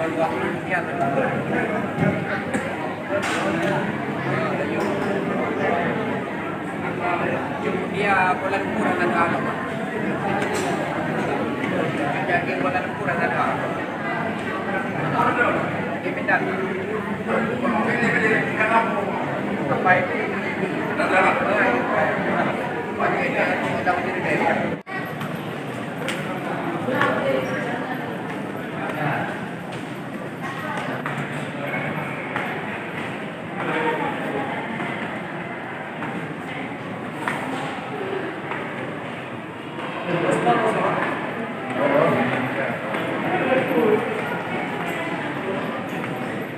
Yan. Yung dia walang kurang ng ano. Jogging walang kurang ng ano. Limitan. Sampai.